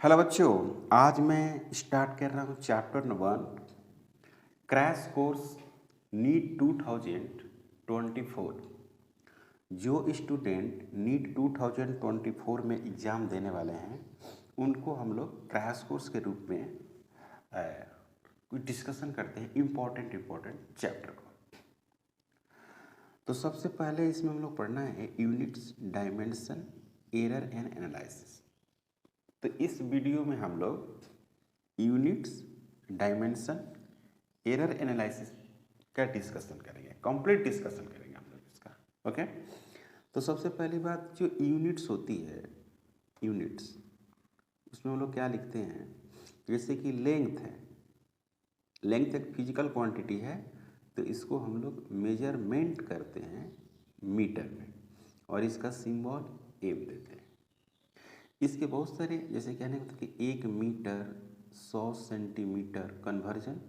Hello बच्चों, आज मैं स्टार्ट कर रहा हूँ chapter number 1 crash course NEET 2024। जो स्टूडेंट नीट 2024 में एग्ज़ाम देने वाले हैं उनको हम लोग क्रैश कोर्स के रूप में कुछ डिस्कशन करते हैं इम्पोर्टेंट चैप्टर को। तो सबसे पहले इसमें हम लोग पढ़ना है units, dimension, error and analysis. तो इस वीडियो में हम लोग यूनिट्स, डायमेंशन, एरर एनालिसिस का डिस्कशन करेंगे, कंप्लीट डिस्कशन करेंगे हम लोग इसका। ओके, तो सबसे पहली बात जो यूनिट्स होती है, यूनिट्स उसमें हम लोग क्या लिखते हैं, जैसे कि लेंथ है, लेंथ एक फिजिकल क्वांटिटी है, तो इसको हम लोग मेजरमेंट करते हैं मीटर में और इसका सिंबल एम देते हैं। इसके बहुत सारे जैसे कहने को कि 1 मीटर 100 सेंटीमीटर कन्वर्जन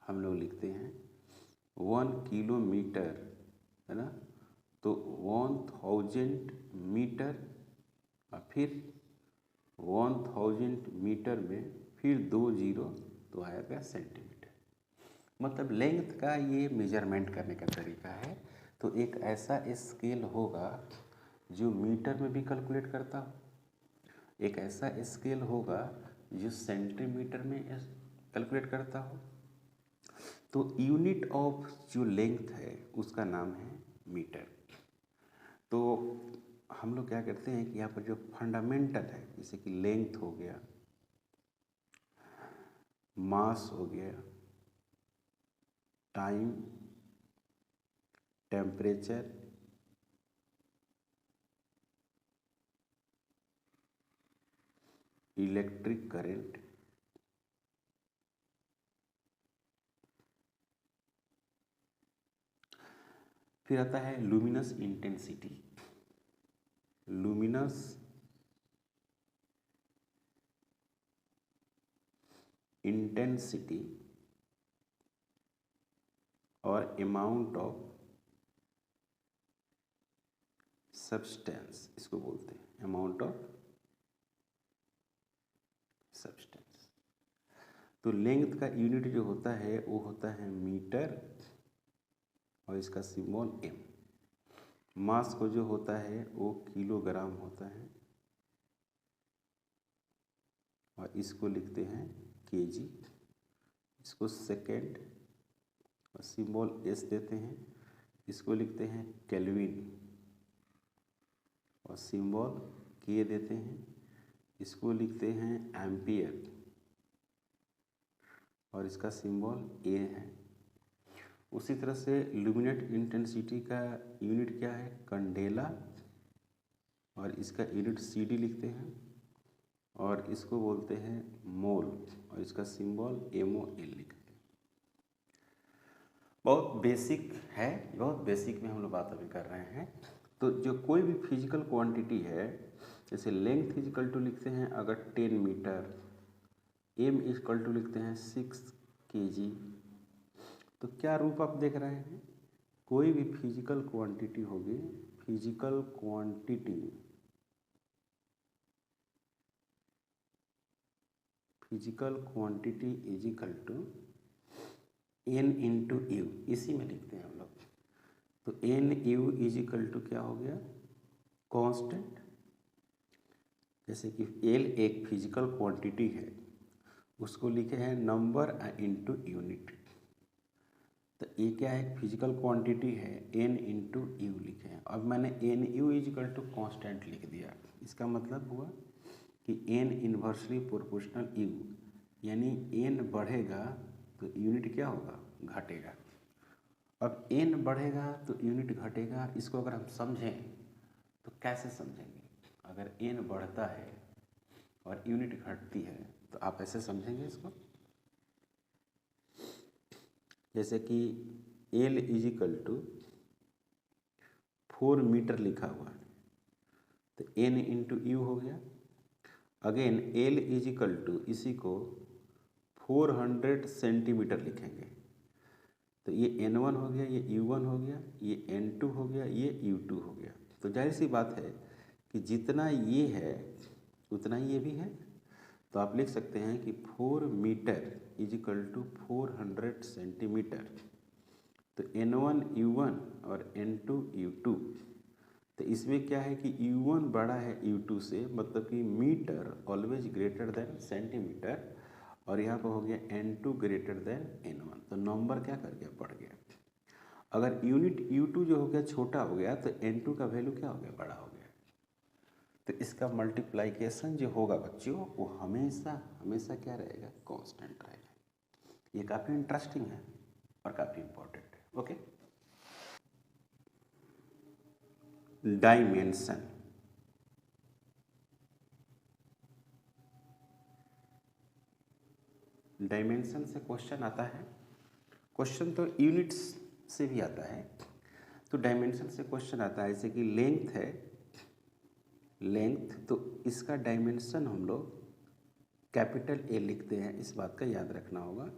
हम लोग लिखते हैं, 1 किलोमीटर है ना, तो 1000 मीटर और फिर 1000 मीटर में फिर 2 जीरो तो आएगा सेंटीमीटर। मतलब लेंथ का ये मेजरमेंट करने का तरीका है। तो एक ऐसा स्केल होगा जो मीटर में भी कैलकुलेट करता हो, एक ऐसा स्केल होगा जो सेंटीमीटर में कैलकुलेट करता हो। तो यूनिट ऑफ जो लेंथ है उसका नाम है मीटर। तो हम लोग क्या करते हैं कि यहाँ पर जो फंडामेंटल है, जैसे कि लेंथ हो गया, मास हो गया, टाइम, टेम्परेचर, इलेक्ट्रिक करंट, फिर आता है लुमिनस इंटेंसिटी, लुमिनस इंटेंसिटी और अमाउंट ऑफ सब्सटेंस, इसको बोलते हैं अमाउंट ऑफ सब्सटेंस। तो लेंथ का यूनिट जो होता है वो होता है मीटर और इसका सिंबल एम। मास को जो होता है वो किलोग्राम होता है और इसको लिखते हैं केजी, इसको सेकेंड और सिंबल एस देते हैं, इसको लिखते हैं केल्विन और सिंबल के देते हैं, इसको लिखते हैं एम्पियर और इसका सिंबल ए है। उसी तरह से लुमिनेट इंटेंसिटी का यूनिट क्या है, कंडेला, और इसका यूनिट सीडी लिखते हैं और इसको बोलते हैं मोल और इसका सिंबल एमओएल लिखते हैं। बहुत बेसिक है, बहुत बेसिक में हम लोग बात अभी कर रहे हैं। तो जो कोई भी फिजिकल क्वांटिटी है, जैसे लेंथ इजकल टू लिखते हैं अगर 10 मीटर, एम इजकल टू लिखते हैं 6 केजी। तो क्या रूप आप देख रहे हैं, कोई भी फिजिकल क्वांटिटी होगी, physical quantity, physical quantity is equal to N into U, इसी में लिखते हैं हम लोग। तो N U is equal to क्या हो गया, कांस्टेंट। जैसे कि एल एक फिजिकल क्वांटिटी है, उसको लिखे हैं नंबर इंटू यूनिट। तो ये क्या है, फिजिकल क्वांटिटी है, एन इंटू यू लिखे हैं। अब मैंने N U is equal to constant लिख दिया। इसका मतलब हुआ कि एन इन्वर्सली प्रोपोर्शनल यू, यानी एन बढ़ेगा तो यूनिट क्या होगा, घटेगा। अब एन बढ़ेगा तो यूनिट घटेगा। इसको अगर हम समझें तो कैसे समझेंगे, अगर एन बढ़ता है और यूनिट घटती है तो आप ऐसे समझेंगे इसको, जैसे कि L is equal to 4 metre लिखा हुआ है तो एन इंटू यू हो गया। Again L is equal to इसी को 400 सेंटीमीटर लिखेंगे तो ये n1 हो गया, ये u1 हो गया, ये n2 हो गया, ये u2 हो गया। तो जाहिर सी बात है कि जितना ये है उतना ही ये भी है। तो आप लिख सकते हैं कि 4 metre is equal to 400 centimetre. तो N1 U1 और N2 U2, तो इसमें क्या है कि U1 बड़ा है U2 से, मतलब कि metre always greater than centimetre, और यहाँ पर हो गया N2 ग्रेटर देन N1। तो नंबर क्या कर गया, बढ़ गया। अगर यूनिट U2 जो हो गया छोटा हो गया तो N2 का वैल्यू क्या हो गया, बड़ा हो गया। तो इसका मल्टीप्लाइकेशन जो होगा बच्चों वो हमेशा हमेशा क्या रहेगा, कांस्टेंट रहेगा। ये काफ़ी इंटरेस्टिंग है और काफ़ी इंपॉर्टेंट है। Okay, dimension. डायमेंशन से क्वेश्चन आता है, क्वेश्चन तो यूनिट्स से भी आता है, तो डायमेंशन से क्वेश्चन आता है। जैसे कि लेंथ है, लेंथ, तो इसका डायमेंशन हम लोग कैपिटल ए लिखते हैं, इस बात का याद रखना होगा।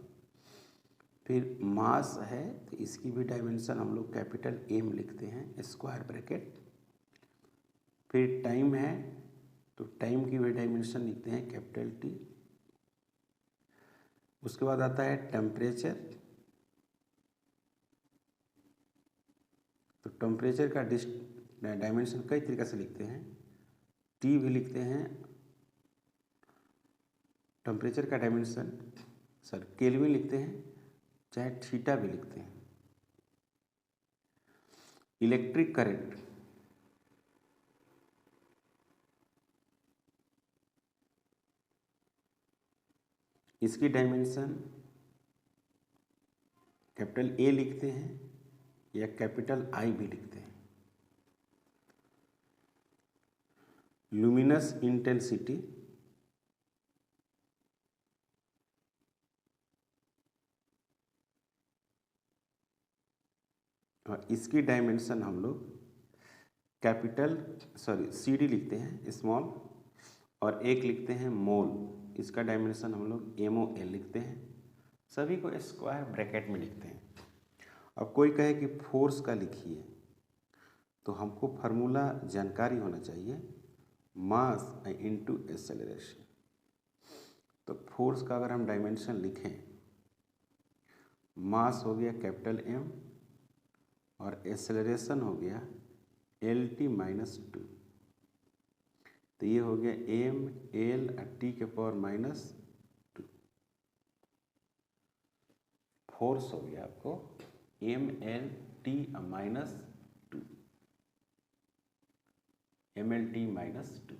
फिर मास है तो इसकी भी डायमेंशन हम लोग कैपिटल एम लिखते हैं, स्क्वायर ब्रैकेट। फिर टाइम है तो टाइम की भी डायमेंशन लिखते हैं कैपिटल टी। उसके बाद आता है टेम्परेचर, तो टेम्परेचर का डायमेंशन कई तरीके से लिखते हैं, टी भी लिखते हैं। टेम्परेचर का डायमेंशन केल्विन लिखते हैं, चाहे थीटा भी लिखते हैं। इलेक्ट्रिक करंट, इसकी डायमेंशन कैपिटल ए लिखते हैं या कैपिटल आई भी लिखते हैं। लुमिनस इंटेंसिटी, और इसकी डायमेंशन हम लोग कैपिटल सी डी लिखते हैं स्मॉल, और एक लिखते हैं मोल, इसका डायमेंशन हम लोग MOL लिखते हैं। सभी को स्क्वायर ब्रैकेट में लिखते हैं। अब कोई कहे कि फोर्स का लिखिए, तो हमको फार्मूला जानकारी होना चाहिए, मास इनटू एक्सेलरेशन। तो फोर्स का अगर हम डायमेंशन लिखें, मास हो गया कैपिटल M और एक्सेलरेशन हो गया LT-2, तो ये हो गया ML/T⁻²। फोर्स हो गया आपको MLT-2, MLT-2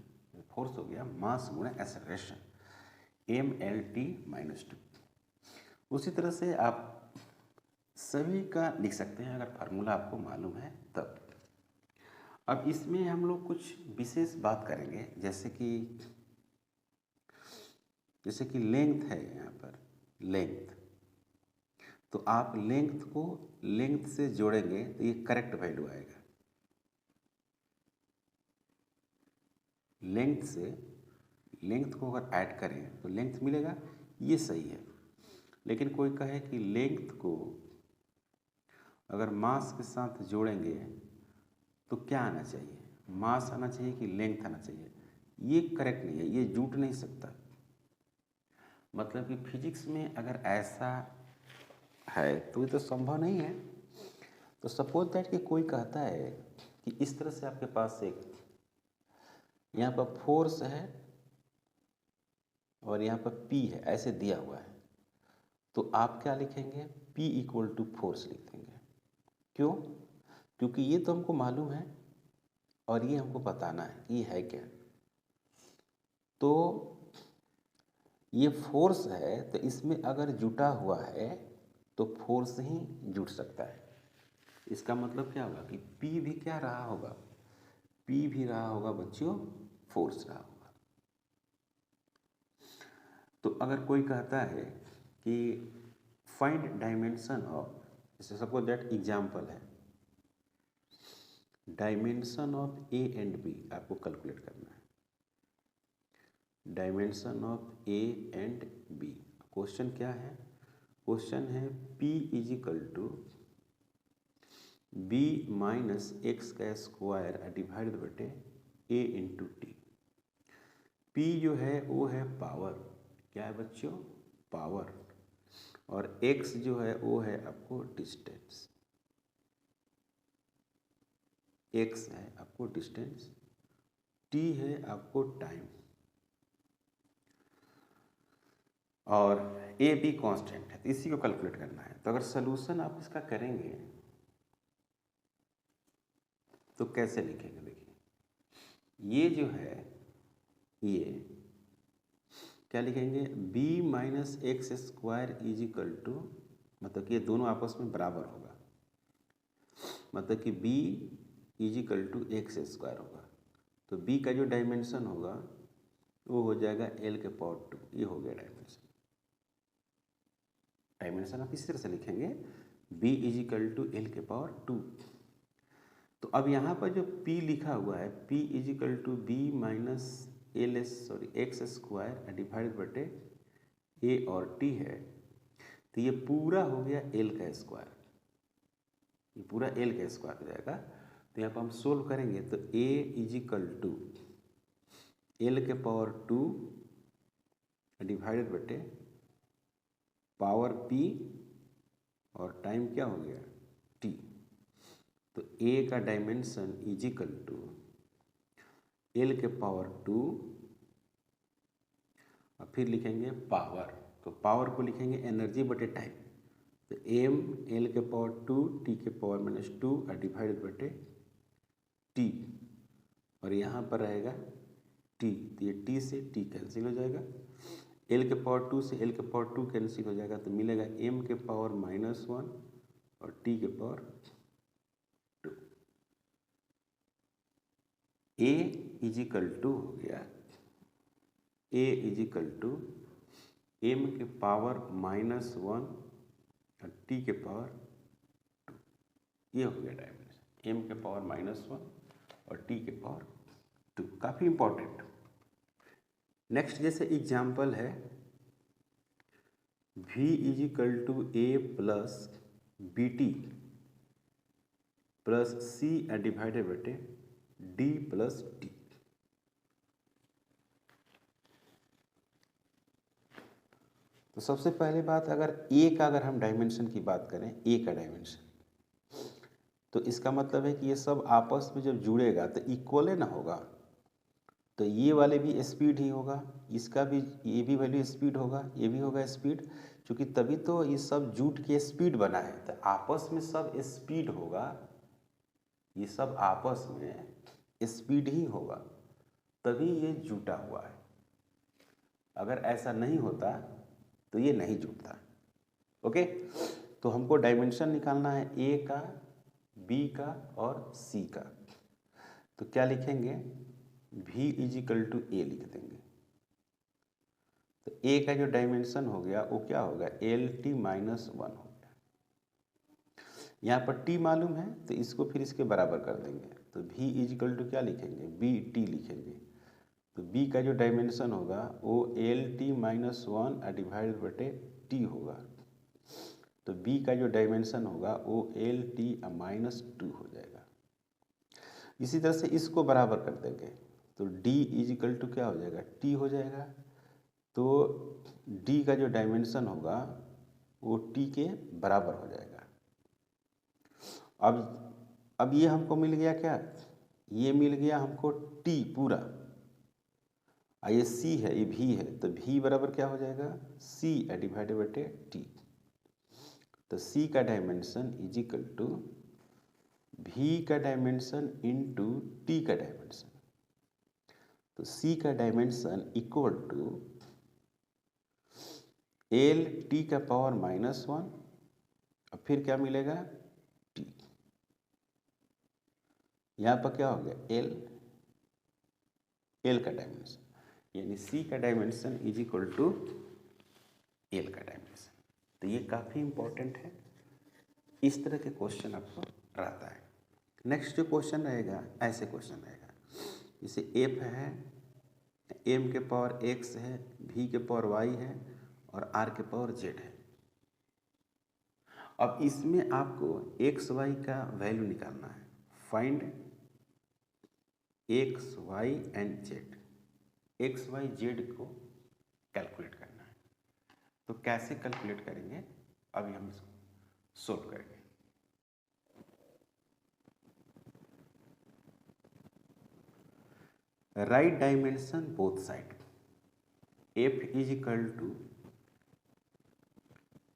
फोर्स हो गया मास गुणा एक्सेलरेशन MLT-2। उसी तरह से आप सभी का लिख सकते हैं अगर फार्मूला आपको मालूम है तब। अब इसमें हम लोग कुछ विशेष बात करेंगे, जैसे कि लेंथ है, यहाँ पर लेंथ, तो आप लेंथ को लेंथ से जोड़ेंगे तो ये करेक्ट वैल्यू आएगा। लेंथ से लेंथ को अगर ऐड करें तो लेंथ मिलेगा, ये सही है। लेकिन कोई कहे कि लेंथ को अगर मास के साथ जोड़ेंगे तो क्या आना चाहिए, मास आना चाहिए कि लेंथ आना चाहिए, ये करेक्ट नहीं है, ये जुट नहीं सकता। मतलब कि फिजिक्स में अगर ऐसा है तो ये तो संभव नहीं है। तो सपोज दैट कि कोई कहता है कि इस तरह से आपके पास एक यहाँ पर फोर्स है और यहाँ पर P है, ऐसे दिया हुआ है, तो आप क्या लिखेंगे, P = फोर्स लिख देंगे। क्यों? क्योंकि ये तो हमको मालूम है और ये हमको बताना है कि ये है क्या। तो ये फोर्स है, तो इसमें अगर जुटा हुआ है तो फोर्स ही जुट सकता है। इसका मतलब क्या होगा कि P भी क्या रहा होगा, P भी रहा होगा बच्चों, फोर्स रहा होगा। तो अगर कोई कहता है कि फाइंड डायमेंशन ऑफ, जैसे सपोज दैट एग्जाम्पल है, dimension of A and B आपको कैलकुलेट करना है। Dimension of A and B, question क्या है, क्वेश्चन है P = B - x² डिवाइडेड बटे A × T। P जो है वो है पावर, क्या है बच्चों, पावर, और X जो है वो है आपको डिस्टेंस, X है आपको डिस्टेंस, T है आपको टाइम, और A B कांस्टेंट है, तो इसी को कैलकुलेट करना है। तो अगर सोल्यूशन आप इसका करेंगे तो कैसे लिखेंगे, देखिए ये जो है ये क्या लिखेंगे, b minus X square is equal to, मतलब कि ये दोनों आपस में बराबर होगा, मतलब कि b is equal to X square होगा, तो b का जो डायमेंशन होगा वो हो जाएगा l के पावर 2, ये हो गया डायमेंशन। डायमेंशन आप इस तरह से लिखेंगे b is equal to L के पावर 2। तो अब यहाँ पर जो p लिखा हुआ है p is equal to B minus X square divide बटे a और t है, तो ये पूरा हो गया l का स्क्वायर, ये पूरा l का स्क्वायर हो जाएगा। तो यहाँ पर हम सोल्व करेंगे तो a is equal to L के पावर 2 डिवाइडेड बटे पावर p और टाइम क्या हो गया t। तो a का dimension is equal to L के पावर 2 और फिर लिखेंगे पावर, तो पावर को लिखेंगे एनर्जी बटे टाइम, तो m एल के पावर 2 t के पावर माइनस 2 और डिवाइडेड बटे t, और यहाँ पर रहेगा t, तो ये t से t कैंसिल हो जाएगा, l के पावर 2 से l के पावर 2 कैंसिल हो जाएगा, तो मिलेगा m के पावर माइनस 1 और t के power 2। a is equal to हो गया a is equal to m के पावर माइनस 1 और t के पावर 2, ये हो गया डायमेंशन, m के पावर माइनस 1 और t के पावर 2, काफ़ी इंपॉर्टेंट। नेक्स्ट जैसे एग्जाम्पल है v is equal to a plus B T plus c divided बटे d प्लस टी। तो सबसे पहले बात, अगर a का अगर हम डायमेंशन की बात करें, a का डायमेंशन, तो इसका मतलब है कि ये सब आपस में जब जुड़ेगा तो इक्वल है ना होगा, तो ये वाले भी स्पीड ही होगा, इसका भी, ये भी वैल्यू स्पीड होगा, ये भी होगा स्पीड, क्योंकि तभी तो ये सब जुट के स्पीड बना है, तो आपस में सब स्पीड होगा, ये सब आपस में स्पीड ही होगा, तभी ये जुटा हुआ है। अगर ऐसा नहीं होता तो ये नहीं जुटता। ओके, तो हमको डायमेंशन निकालना है ए का, बी का और सी का, तो क्या लिखेंगे, v इज इक्वल टू ए लिख देंगे, तो a का जो डायमेंशन हो गया वो क्या होगा, एल टी माइनस 1 हो गया, यहाँ पर t मालूम है तो इसको फिर इसके बराबर कर देंगे, तो v इज इक्वल टू क्या लिखेंगे, बी टी लिखेंगे, तो b का जो डायमेंशन होगा वो एल टी माइनस 1 डिवाइड बटे t होगा, तो b का जो डायमेंशन होगा वो एल टी माइनस 2 हो जाएगा। इसी तरह से इसको बराबर कर देंगे, तो d इज इक्वल टू क्या हो जाएगा, t हो जाएगा, तो d का जो डायमेंशन होगा वो t के बराबर हो जाएगा। अब ये हमको मिल गया क्या, ये मिल गया हमको t पूरा, ये c है, ये v है, तो v बराबर क्या हो जाएगा, c डिवाइडेड बटे t, तो c का dimension is equal to v का डायमेंशन इंटू t का डायमेंशन, तो c का dimension equal to L T का पावर माइनस 1 और फिर क्या मिलेगा t, यहाँ पर क्या हो गया एल का डायमेंशन, यानी c का dimension is equal to L का डायमेंशन। तो ये काफ़ी इंपॉर्टेंट है, इस तरह के क्वेश्चन आपको रहता है। नेक्स्ट जो क्वेश्चन रहेगा, ऐसे क्वेश्चन रहेगा, जैसे एफ है, एम के पावर एक्स है, भी के पावर वाई है और आर के पावर जेड है। अब इसमें आपको एक्स वाई का वैल्यू निकालना है, find X Y and Z. X Y Z को कैलकुलेट करना है। तो कैसे कैलकुलेट करेंगे अभी हम इसको सोल्व करेंगे। Right dimension both side, F is equal to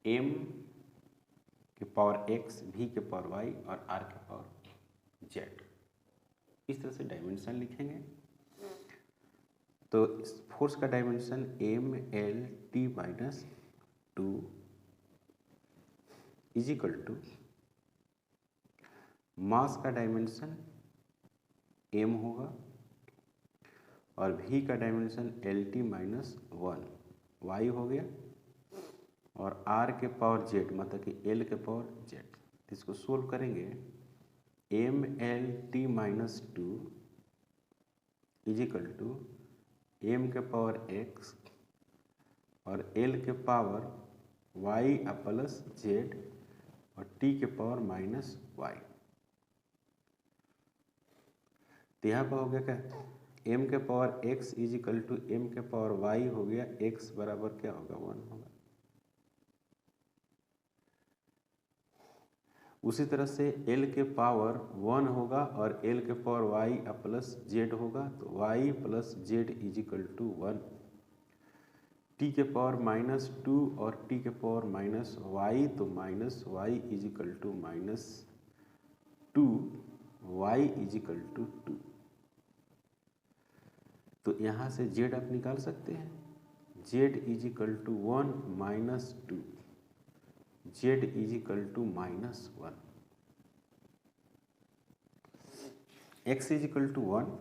M के पावर एक्स, वी के पावर वाई और आर के पावर जेड। इस तरह से डायमेंशन लिखेंगे। तो फोर्स का dimension M L T minus two is equal to mass का डायमेंशन एम होगा और भी का dimension L T minus one Y हो गया और आर के पावर जेड मतलब कि एल के पावर जेड। इसको सोल्व करेंगे। M L T minus two is equal to M के पावर एक्स और एल के पावर वाई प्लस जेड और टी के पावर माइनस वाई। तो यहाँ पर हो गया क्या, एम के power X is equal to M के पावर वाई हो गया, एक्स बराबर क्या होगा 1 होगा। उसी तरह से L के पावर 1 होगा और L के पावर y प्लस जेड होगा, तो y plus Z is equal to 1। t के पावर माइनस 2 और t के पावर माइनस वाई, तो minus Y is equal to minus 2, Y is equal to 2। तो यहाँ से z आप निकाल सकते हैं, z is equal to 1 minus 2, z is equal to minus 1, x is equal to 1,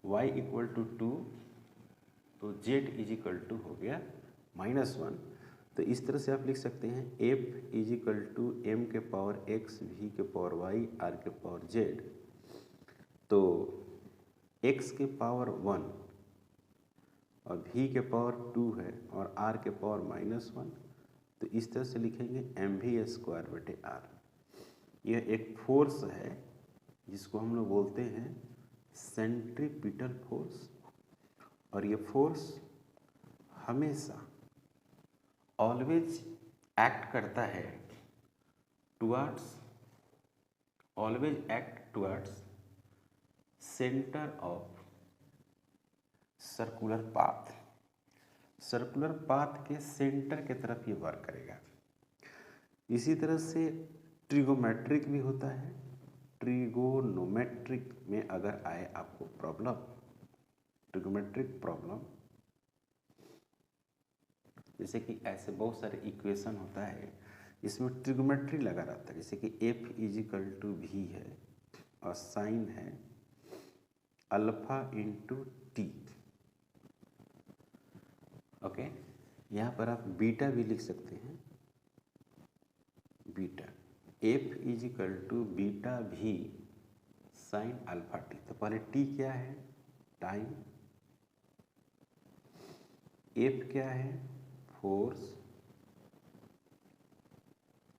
y equal to 2, तो z is equal to हो गया माइनस 1। तो इस तरह से आप लिख सकते हैं f is equal to M के पावर x, v के पावर y, r के पावर z। तो x के पावर 1 और v के पावर 2 है और r के पावर माइनस 1, तो इस तरह से लिखेंगे mv स्क्वायर बटे r। यह एक फोर्स है जिसको हम लोग बोलते हैं सेंट्रीपिटल फोर्स, और ये फोर्स हमेशा ऑलवेज एक्ट करता है towards, always act towards centre of circular path. Circular path के सेंटर के तरफ ये वर्क करेगा। इसी तरह से ट्रिगोमेट्रिक भी होता है। ट्रिगोनोमेट्रिक में अगर आए आपको प्रॉब्लम, ट्रिगोमेट्रिक प्रॉब्लम, जैसे कि ऐसे बहुत सारे इक्वेशन होता है इसमें ट्रिगोमेट्री लगा रहता है, जैसे कि F is equal to V है और साइन है अल्फा इंटू टी। ओके, यहाँ पर आप बीटा भी लिख सकते हैं, beta F is equal to beta V sine alpha T. तो पहले टी क्या है, टाइम, एफ क्या है, फोर्स,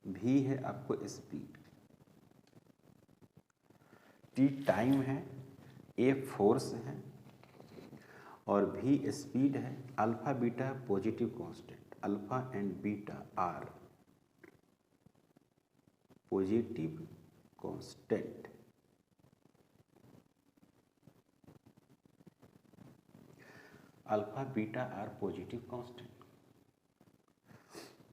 भी है आपको स्पीड। टी टाइम है, एफ फोर्स है और भी स्पीड है। Alpha beta positive constant, alpha and beta are positive constant. Alpha beta are positive constant.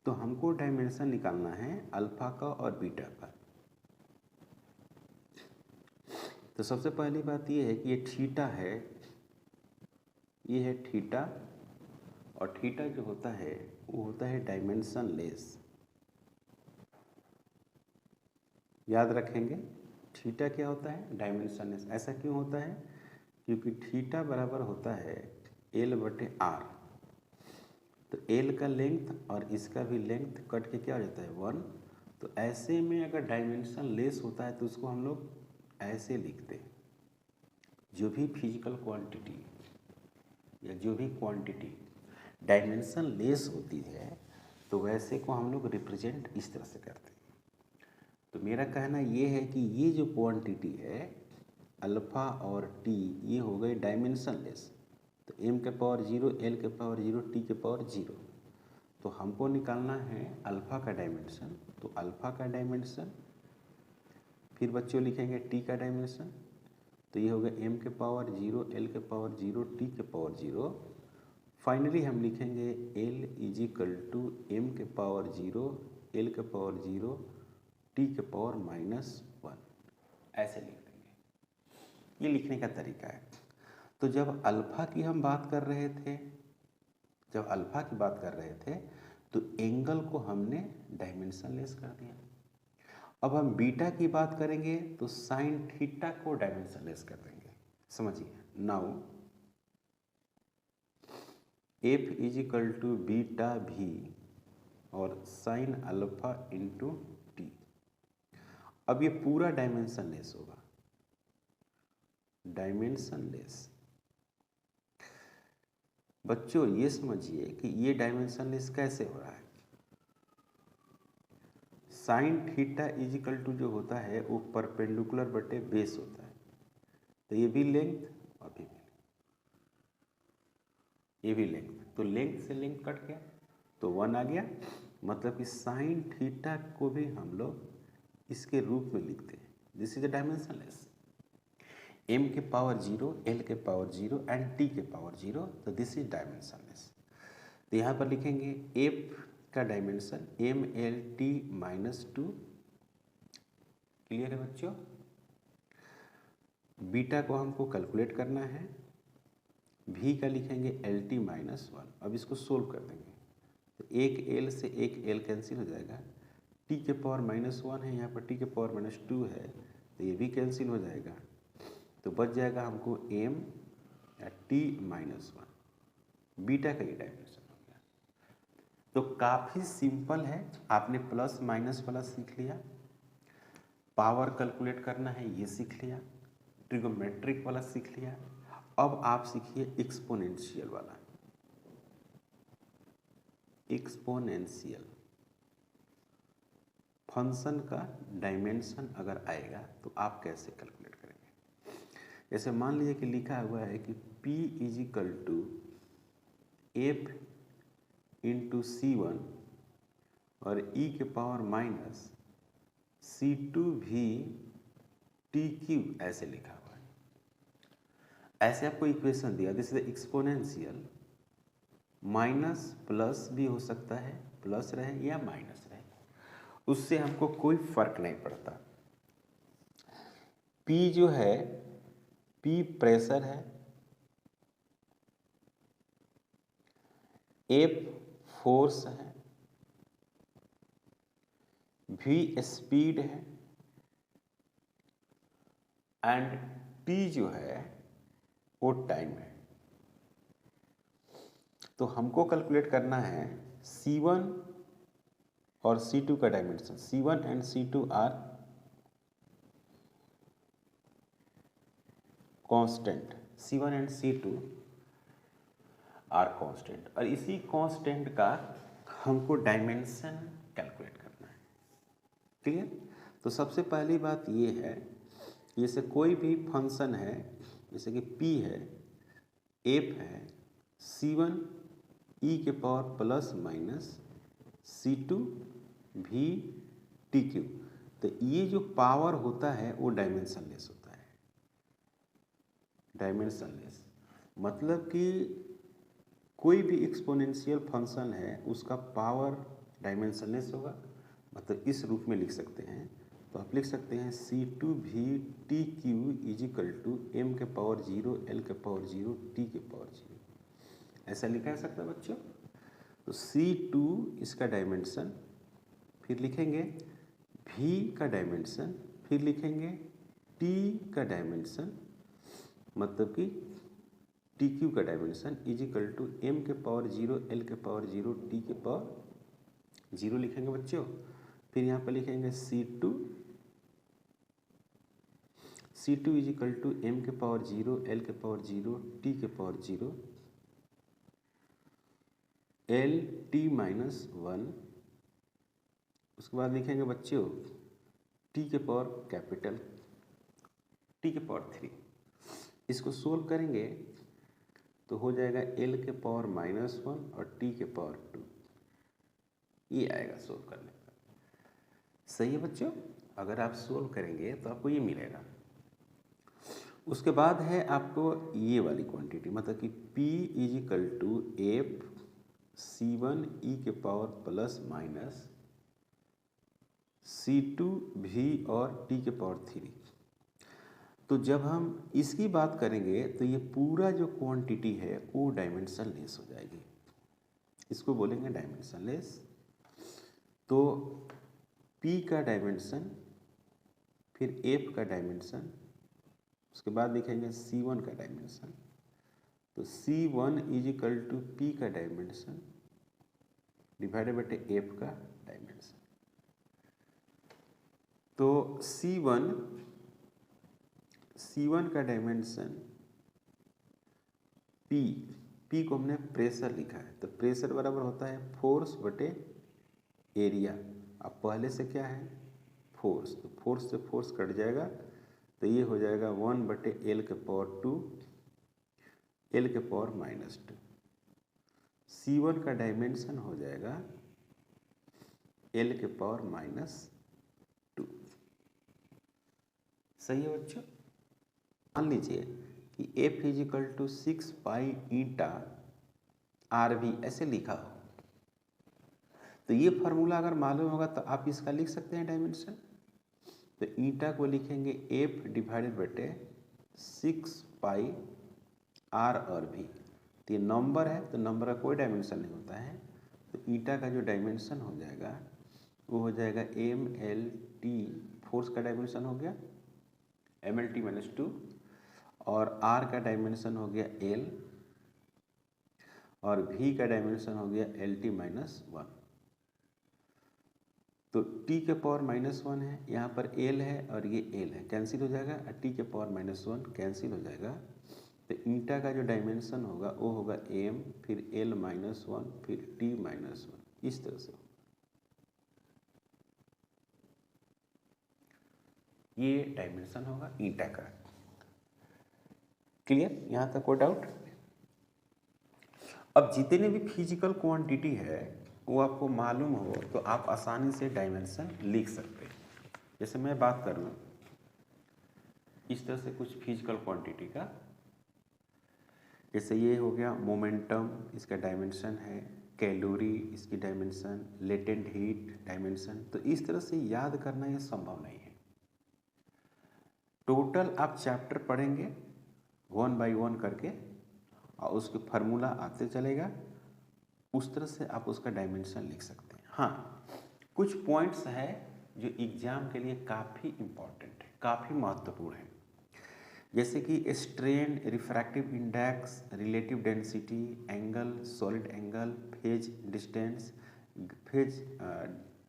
तो हमको डायमेंशन निकालना है अल्फा का और बीटा का। तो सबसे पहली बात ये है कि ये थीटा है, ये है थीटा, और थीटा जो होता है वो होता है डायमेंशन लेस। याद रखेंगे थीटा क्या होता है, डायमेंशन लेस। ऐसा क्यों होता है, क्योंकि थीटा बराबर होता है एल बटे आर। तो एल का लेंथ और इसका भी लेंथ कट के क्या हो जाता है 1। तो ऐसे में अगर डायमेंशन लेस होता है तो उसको हम लोग ऐसे लिखते हैं, जो भी फिजिकल क्वांटिटी या जो भी क्वांटिटी डायमेंशन लेस होती है तो वैसे को हम लोग रिप्रेजेंट इस तरह से करते हैं। तो मेरा कहना ये है कि ये जो क्वांटिटी है अल्फ़ा और टी, ये हो गए डायमेंशन लेस। तो m के पावर 0, l के पावर 0, t के पावर 0। तो हमको निकालना है अल्फ़ा का डायमेंशन, तो अल्फ़ा का डायमेंशन, फिर बच्चों लिखेंगे t का डायमेंशन, तो ये होगा m के पावर 0, l के पावर 0, t के पावर 0। फाइनली हम लिखेंगे l is equal to m के पावर 0, l के पावर 0, t के पावर -1, ऐसे लिख देंगे। ये लिखने का तरीका है। तो जब अल्फ़ा की हम बात कर रहे थे, तो एंगल को हमने डायमेंशन लेस कर दिया। अब हम बीटा की बात करेंगे तो साइन थीटा को डायमेंशन लेस कर देंगे। समझिए, now F is equal to beta V और साइन अल्फा इंटू टी। अब ये पूरा डायमेंशन लेस होगा, डायमेंशन लेस। बच्चों ये समझिए कि ये डायमेंशन लेस कैसे हो रहा है। Sine theta is equal to जो होता है वो परपेंडिकुलर बटे बेस होता है, तो ये भी लेंथ और ये भी लेंथ, तो लेंथ से लेंथ कट गया तो 1 आ गया। मतलब कि साइन थीटा को भी हम लोग इसके रूप में लिखते हैं, this is the dimension less. m के पावर 0, l के पावर 0 एंड t के पावर 0, तो दिस इज डायमेंशन लेस। तो यहाँ पर लिखेंगे f का डायमेंशन mlt -2। क्लियर है बच्चों? बीटा को हमको कैलकुलेट करना है, v का लिखेंगे lt -1। अब इसको सोल्व कर देंगे तो एक l से एक l कैंसिल हो जाएगा, t के पावर -1 है, यहाँ पर t के पावर -2 है, तो ये भी कैंसिल हो जाएगा, तो बच जाएगा हमको m या t -1। बीटा का ये डायमेंशन हो गया। तो काफ़ी सिंपल है, आपने प्लस माइनस वाला सीख लिया, पावर कैलकुलेट करना है ये सीख लिया, ट्रिगोमेट्रिक वाला सीख लिया। अब आप सीखिए एक्सपोनेंशियल वाला। एक्सपोनेंशियल फंक्शन का डायमेंशन अगर आएगा तो आप कैसे कैलकुलेट करेंगे। जैसे मान लीजिए कि लिखा हुआ है कि p is equal to F into C1 और e के पावर -C2v TQ, ऐसे लिखा हुआ है। ऐसे आपको इक्वेशन दिया, this is exponential, minus plus भी हो सकता है, प्लस रहे या माइनस रहे, उससे हमको कोई फर्क नहीं पड़ता। P जो है, P प्रेशर है, F फोर्स है, V स्पीड है एंड T जो है वो टाइम है। तो हमको कैलकुलेट करना है C1 और C2 का dimension. C1 and C2 are constant, C1 and C2 are constant, और इसी कांस्टेंट का हमको डायमेंशन कैलकुलेट करना है। क्लियर? तो सबसे पहली बात ये है, जैसे कोई भी फंक्शन है, जैसे कि P है, F है, C1 e के power plus minus C2 v TQ, तो ये जो पावर होता है वो डायमेंशन लेस होता है। डायमेंशन लेस मतलब कि कोई भी एक्सपोनेंशियल फंक्शन है उसका पावर डायमेंशन लेस होगा, मतलब इस रूप में लिख सकते हैं। तो आप लिख सकते हैं C2v TQ is equal to m के पावर 0, l के पावर 0, t के पावर 0, ऐसा लिखा जा सकता है बच्चों। तो C2 इसका डायमेंशन, फिर लिखेंगे v का डायमेंशन, फिर लिखेंगे t का डायमेंशन, मतलब कि TQ का dimension is equal to m के पावर 0, l के पावर 0, t के पावर 0 लिखेंगे बच्चों। फिर यहाँ पर लिखेंगे C2 is equal to m के पावर 0, l के पावर 0, t के पावर 0, l t -1। उसके बाद लिखेंगे बच्चों t के पावर कैपिटल, t के पावर 3। इसको सोल्व करेंगे तो हो जाएगा L के पावर -1 और T के पावर 2, ये आएगा सोल्व करने पर। सही है बच्चों, अगर आप सोल्व करेंगे तो आपको ये मिलेगा। उसके बाद है आपको ये वाली क्वांटिटी, मतलब कि P = F C1 e के power plus minus C2 V और T के पावर 3। तो जब हम इसकी बात करेंगे तो ये पूरा जो क्वांटिटी है वो डायमेंशन लेस हो जाएगी, इसको बोलेंगे डायमेंशन लेस। तो P का डायमेंशन, फिर F का डायमेंशन, उसके बाद लिखेंगे C1 का डायमेंशन। तो C1 = P का डायमेंशन डिवाइडेड बाय F का डायमेंशन। तो C1 का डायमेंशन P को हमने प्रेशर लिखा है, तो प्रेशर बराबर होता है फोर्स बटे एरिया। अब पहले से क्या है फोर्स, तो फोर्स से फोर्स कट जाएगा, तो ये हो जाएगा 1/L के पावर 2 L के पावर -2। C1 का डायमेंशन हो जाएगा L के पावर -2। सही है बच्चों। मान लीजिए कि F = 6 पाई ईटा RV ऐसे लिखा हो, तो ये फार्मूला अगर मालूम होगा तो आप इसका लिख सकते हैं डायमेंशन। तो ईटा को लिखेंगे F डिवाइडेड बटे 6 पाई R और V। तो ये नंबर है, तो नंबर का कोई डायमेंशन नहीं होता है, तो ईटा का जो डायमेंशन हो जाएगा वो हो जाएगा MLT, फोर्स का डायमेंशन हो गया MLT -2, और R का डायमेंशन हो गया L, और V का डायमेंशन हो गया LT -1। तो T के पावर -1 है, यहाँ पर L है और ये L है, कैंसिल हो जाएगा, और T के पावर -1 कैंसिल हो जाएगा। तो ईटा का जो डायमेंशन होगा वो होगा M, फिर L -1, फिर T -1, इस तरह से ये डायमेंशन होगा ईटा का। क्लियर, यहाँ तक कोई डाउट? अब जितने भी फिजिकल क्वांटिटी है वो आपको मालूम हो तो आप आसानी से डायमेंशन लिख सकते हैं। जैसे मैं बात कर लूँ इस तरह से कुछ फिजिकल क्वांटिटी का, जैसे ये हो गया मोमेंटम, इसका डायमेंशन है, कैलोरी इसकी डायमेंशन, लेटेंट हीट डायमेंशन। तो इस तरह से याद करना ये संभव नहीं है। टोटल आप चैप्टर पढ़ेंगे 1 बाय 1 करके और उसके फार्मूला आते चलेगा, उस तरह से आप उसका डायमेंशन लिख सकते हैं। हाँ, कुछ पॉइंट्स है जो एग्जाम के लिए काफ़ी इम्पॉर्टेंट है, काफ़ी महत्वपूर्ण है, जैसे कि strain, refractive index, relative density, angle, solid angle, phase distance, phase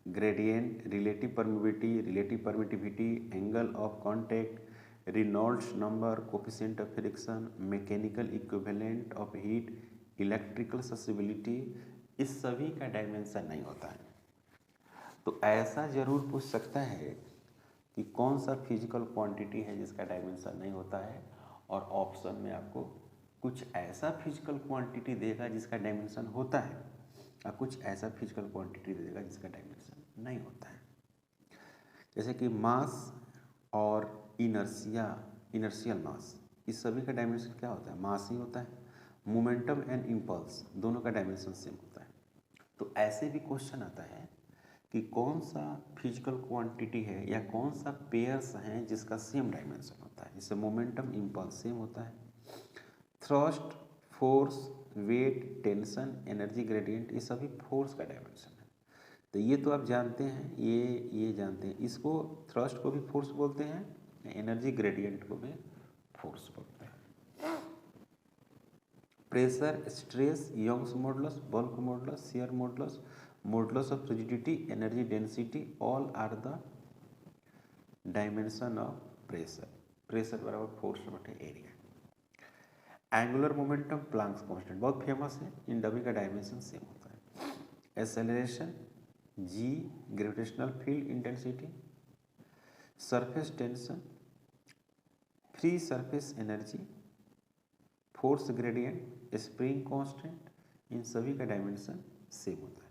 gradient, relative permittivity, angle of contact, Reynolds number, coefficient of friction, mechanical equivalent of heat, electrical susceptibility, इस सभी का डायमेंशन नहीं होता है। तो ऐसा जरूर पूछ सकता है कि कौन सा फिजिकल क्वांटिटी है जिसका डायमेंशन नहीं होता है, और ऑप्शन में आपको कुछ ऐसा फिजिकल क्वांटिटी देगा जिसका डायमेंशन होता है और कुछ ऐसा फिजिकल क्वांटिटी देगा जिसका डायमेंशन नहीं होता है। जैसे कि मास और इनर्शियल मास, इस सभी का डायमेंशन क्या होता है, मास ही होता है। मोमेंटम एंड इम्पल्स दोनों का डायमेंशन सेम होता है। तो ऐसे भी क्वेश्चन आता है कि कौन सा फिजिकल क्वांटिटी है या कौन सा पेयर्स हैं जिसका सेम डायमेंशन होता है। जैसे मोमेंटम इम्पल्स सेम होता है, thrust, force, weight, tension, energy gradient, ये सभी फोर्स का डायमेंशन है। तो ये तो आप जानते हैं, ये जानते हैं, इसको थ्रस्ट को भी फोर्स बोलते हैं, एनर्जी ग्रेडियंट को भी फोर्स बोलते हैं। Pressure, stress, Young's modulus, bulk modulus, shear modulus, modulus of rigidity, energy density, all are the dimension of pressure. Pressure बराबर फोर्स बटे area. Angular momentum, Planck's constant बहुत फेमस है, इन सभी का डायमेंशन सेम होता है। Acceleration, g, gravitational field intensity, surface tension, free surface energy, force gradient, spring constant, इन सभी का डायमेंशन सेम होता है।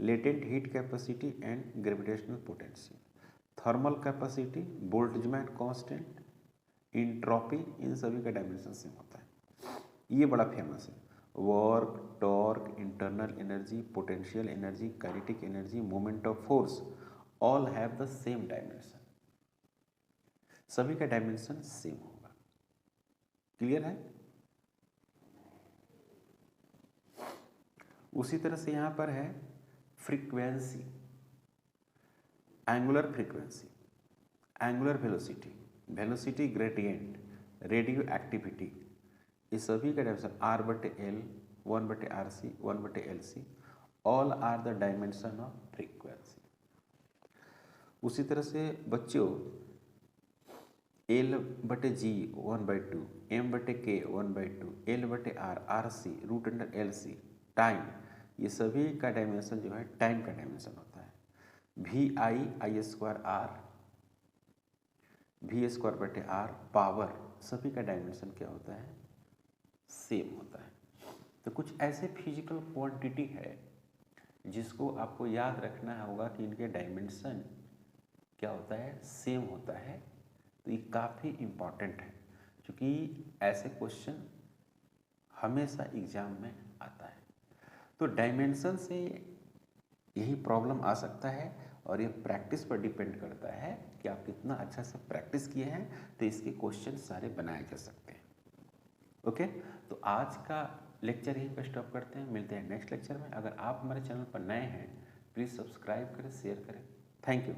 Latent heat capacity and gravitational potential, thermal capacity, Boltzmann constant, entropy, इन सभी का डायमेंशन सेम होता है। ये बड़ा फेमस है। Work, torque, internal energy, potential energy, kinetic energy, moment of force, all have the same dimension. सभी का डायमेंशन सेम होगा। क्लियर है? उसी तरह से यहां पर है frequency, angular frequency, angular velocity, velocity gradient, radioactivity, ये सभी का dimension R/L, 1/RC, 1/LC, all are the dimension of frequency. उसी तरह से बच्चों L/G 1/2, M/K 1/2, L/R, RC, √LC, time, ये सभी का डायमेंशन जो है टाइम का डायमेंशन होता है। VI/I²R, V²/R, पावर, सभी का डायमेंशन क्या होता है? सेम होता है। तो कुछ ऐसे फिजिकल क्वांटिटी है जिसको आपको याद रखना होगा कि इनके डायमेंशन क्या होता है? सेम होता है। तो ये काफ़ी इम्पॉर्टेंट है क्योंकि ऐसे क्वेश्चन हमेशा एग्जाम में आता है। तो डायमेंशन से यही प्रॉब्लम आ सकता है और ये प्रैक्टिस पर डिपेंड करता है कि आप कितना अच्छा से प्रैक्टिस किए हैं, तो इसके क्वेश्चन सारे बनाए जा सकते हैं। ओके, तो आज का लेक्चर यहीं पर स्टॉप करते हैं। मिलते हैं नेक्स्ट लेक्चर में। अगर आप हमारे चैनल पर नए हैं प्लीज़ सब्सक्राइब करें, शेयर करें। Thank you.